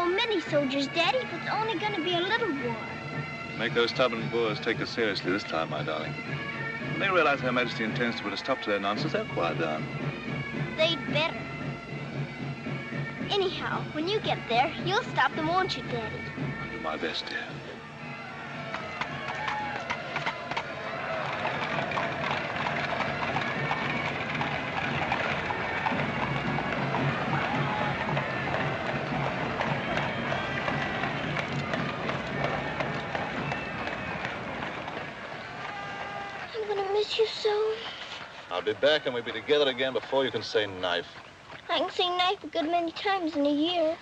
so many soldiers, Daddy, if it's only going to be a little war. Make those stubborn Boers take us seriously this time, my darling. When they realize Her Majesty intends to put a stop to their nonsense, they'll quiet down. They'd better. Anyhow, when you get there, you'll stop them, won't you, Daddy? I'll do my best, dear. You so. I'll be back and we'll be together again before you can say knife. I can say knife a good many times in a year.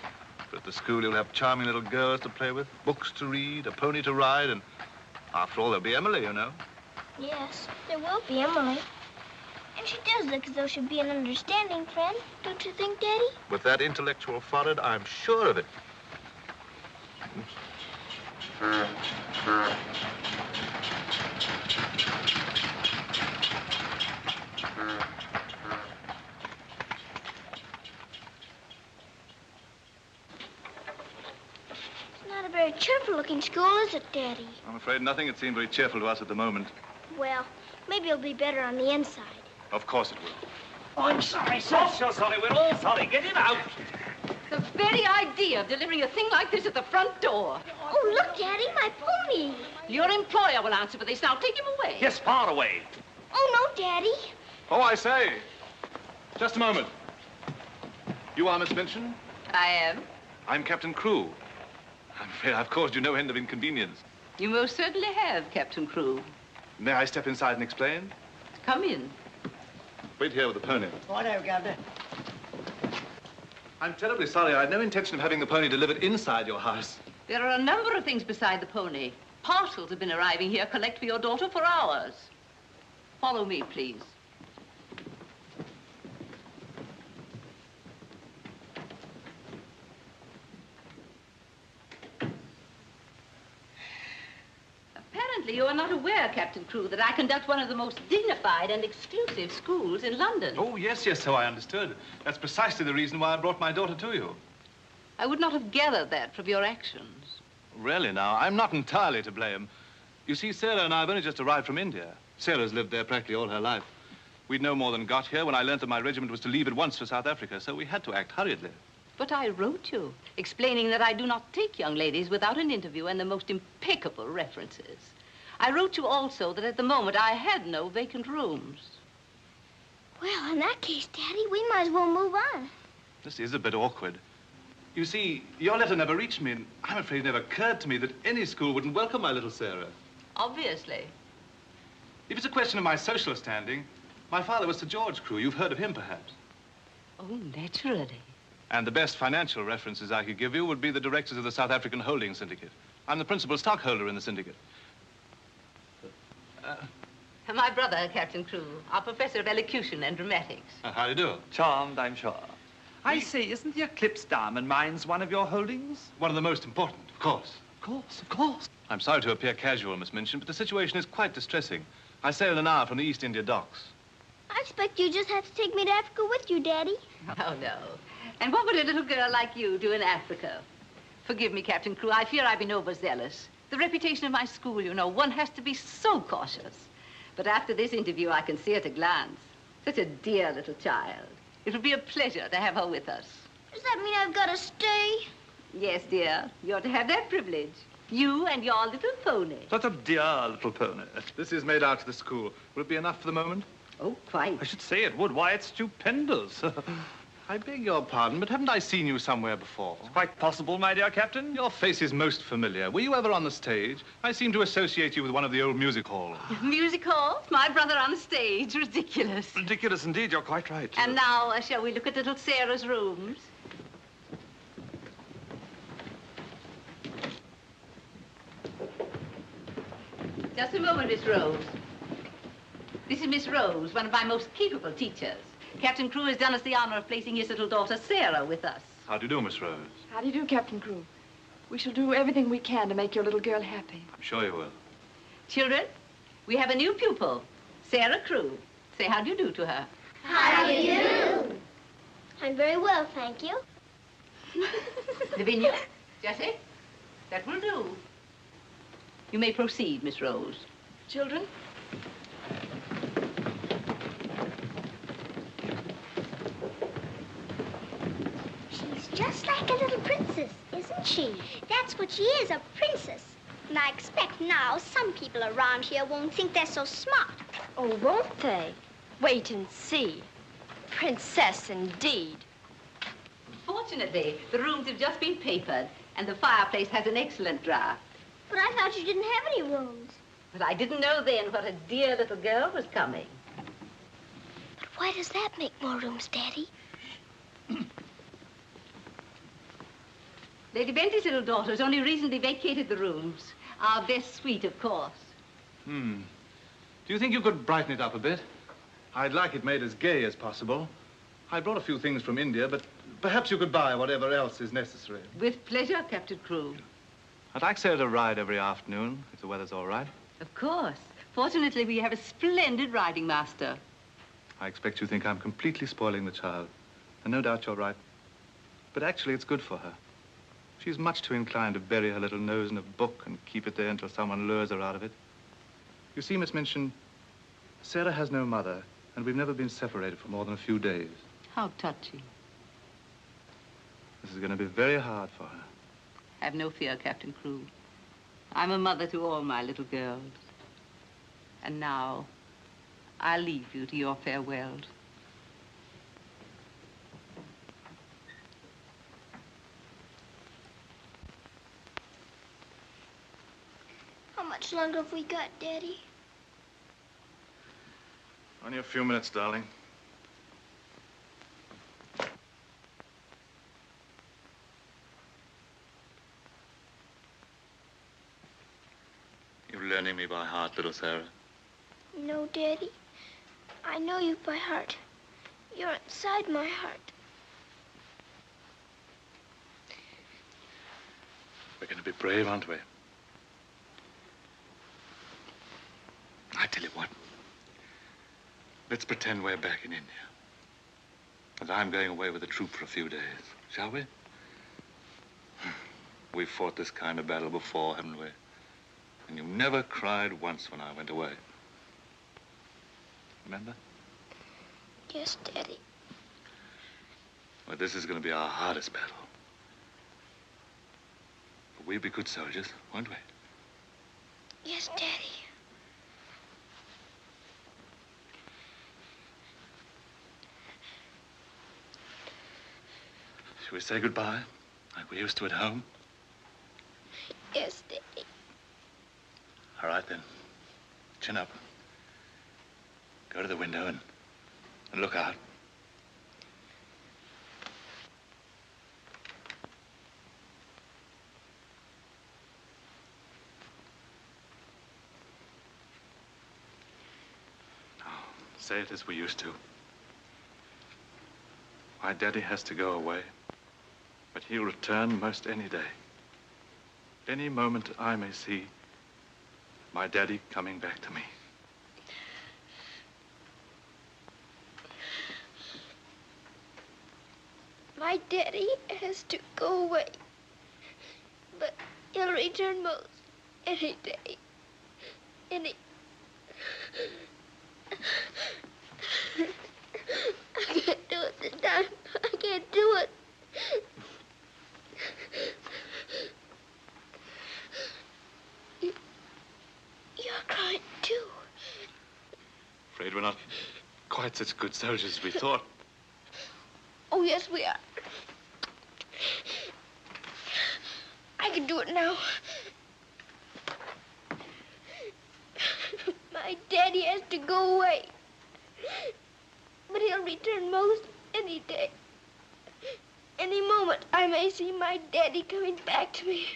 But at the school you'll have charming little girls to play with, books to read, a pony to ride, and after all there'll be Emily, you know. Yes, there will be Emily. And she does look as though she'd be an understanding friend, don't you think, Daddy? With that intellectual forehead, I'm sure of it. Not a very cheerful-looking school, is it, Daddy? I'm afraid nothing had seemed very cheerful to us at the moment. Well, maybe it'll be better on the inside. Of course it will. Oh, I'm sorry, sir. Oh, so sorry. We're all sorry. Get him out. The very idea of delivering a thing like this at the front door. Oh, look, Daddy, my pony. Your employer will answer for this. Now, take him away. Yes, far away. Oh, no, Daddy. Oh, I say. Just a moment. You are Miss Minchin? I am. I'm Captain Crewe. I'm afraid I've caused you no end of inconvenience. You most certainly have, Captain Crewe. May I step inside and explain? Come in. Wait here with the pony. Righto, Governor. I'm terribly sorry. I had no intention of having the pony delivered inside your house. There are a number of things beside the pony. Parcels have been arriving here, collect for your daughter for hours. Follow me, please. Apparently, you are not aware, Captain Crewe, that I conduct one of the most dignified and exclusive schools in London. Oh, yes, so I understood. That's precisely the reason why I brought my daughter to you. I would not have gathered that from your actions. Really, now, I'm not entirely to blame. You see, Sarah and I have only just arrived from India. Sarah's lived there practically all her life. We'd no more than got here when I learned that my regiment was to leave at once for South Africa, so we had to act hurriedly. But I wrote you, explaining that I do not take young ladies without an interview and the most impeccable references. I wrote you also that at the moment I had no vacant rooms. Well, in that case, Daddy, we might as well move on. This is a bit awkward. You see, your letter never reached me, and I'm afraid it never occurred to me that any school wouldn't welcome my little Sarah. Obviously. If it's a question of my social standing, my father was Sir George Crewe. You've heard of him, perhaps. Oh, naturally. And the best financial references I could give you would be the directors of the South African Holding Syndicate. I'm the principal stockholder in the syndicate. My brother, Captain Crewe, our professor of elocution and dramatics. How do you do? Charmed, I'm sure. I say, isn't the Eclipse Diamond Mines one of your holdings? One of the most important, of course. Of course, of course. I'm sorry to appear casual, Miss Minchin, but the situation is quite distressing. I sail in an hour from the East India docks. I expect you just have to take me to Africa with you, Daddy. Oh, no. And what would a little girl like you do in Africa? Forgive me, Captain Crewe. I fear I've been overzealous. The reputation of my school, you know, one has to be so cautious. But after this interview, I can see at a glance. Such a dear little child. It would be a pleasure to have her with us. Does that mean I've got to stay? Yes, dear. You're to have that privilege. You and your little pony. Such a dear little pony. This is made out to the school. Will it be enough for the moment? Oh, quite. I should say it would. Why, it's stupendous. I beg your pardon, but haven't I seen you somewhere before? It's quite possible, my dear Captain. Your face is most familiar. Were you ever on the stage? I seem to associate you with one of the old music halls. Music halls? My brother on the stage? Ridiculous. Ridiculous indeed. You're quite right. And now, shall we look at little Sarah's rooms? Just a moment, Miss Rose. This is Miss Rose, one of my most capable teachers. Captain Crewe has done us the honor of placing his little daughter, Sarah, with us. How do you do, Miss Rose? How do you do, Captain Crewe? We shall do everything we can to make your little girl happy. I'm sure you will. Children, we have a new pupil, Sara Crewe. Say how do you do to her. How do you do? I'm very well, thank you. Lavinia, Jessie, that will do. You may proceed, Miss Rose. Children? She's just like a little princess, isn't she? That's what she is, a princess. And I expect now some people around here won't think they're so smart. Oh, won't they? Wait and see. Princess, indeed. Fortunately, the rooms have just been papered, and the fireplace has an excellent draft. But I thought you didn't have any rooms. But I didn't know then what a dear little girl was coming. But why does that make more rooms, Daddy? Lady Bentley's little daughter has only recently vacated the rooms. Our best suite, of course. Do you think you could brighten it up a bit? I'd like it made as gay as possible. I brought a few things from India, but perhaps you could buy whatever else is necessary. With pleasure, Captain Crewe. I'd like Sarah to ride every afternoon, if the weather's all right. Of course. Fortunately, we have a splendid riding master. I expect you think I'm completely spoiling the child. And no doubt you're right. But actually, it's good for her. She's much too inclined to bury her little nose in a book and keep it there until someone lures her out of it. You see, Miss Minchin, Sarah has no mother, and we've never been separated for more than a few days. How touching. This is going to be very hard for her. Have no fear, Captain Crewe. I'm a mother to all my little girls. And now, I'll leave you to your farewells. How much longer have we got, Daddy? Only a few minutes, darling. You're learning me by heart, little Sarah. No, Daddy. I know you by heart. You're inside my heart. We're going to be brave, aren't we? I tell you what. Let's pretend we're back in India. And I'm going away with the troop for a few days, shall we? We've fought this kind of battle before, haven't we? And you never cried once when I went away. Remember? Yes, Daddy. Well, this is going to be our hardest battle. But we'll be good soldiers, won't we? Yes, Daddy. Shall we say goodbye, like we used to at home? Yes, Daddy. All right, then. Chin up. Go to the window and look out. Now, say it as we used to. My daddy has to go away, but he'll return most any day. Any moment I may see my daddy coming back to me. My daddy has to go away, but he'll return most any day. Any... I can't do it this time. I can't do it. You're crying too. Afraid we're not quite such good soldiers as we thought. Oh, yes, we are. I can do it now. My daddy has to go away, but he'll return most any day. Any moment, I may see my daddy coming back to me.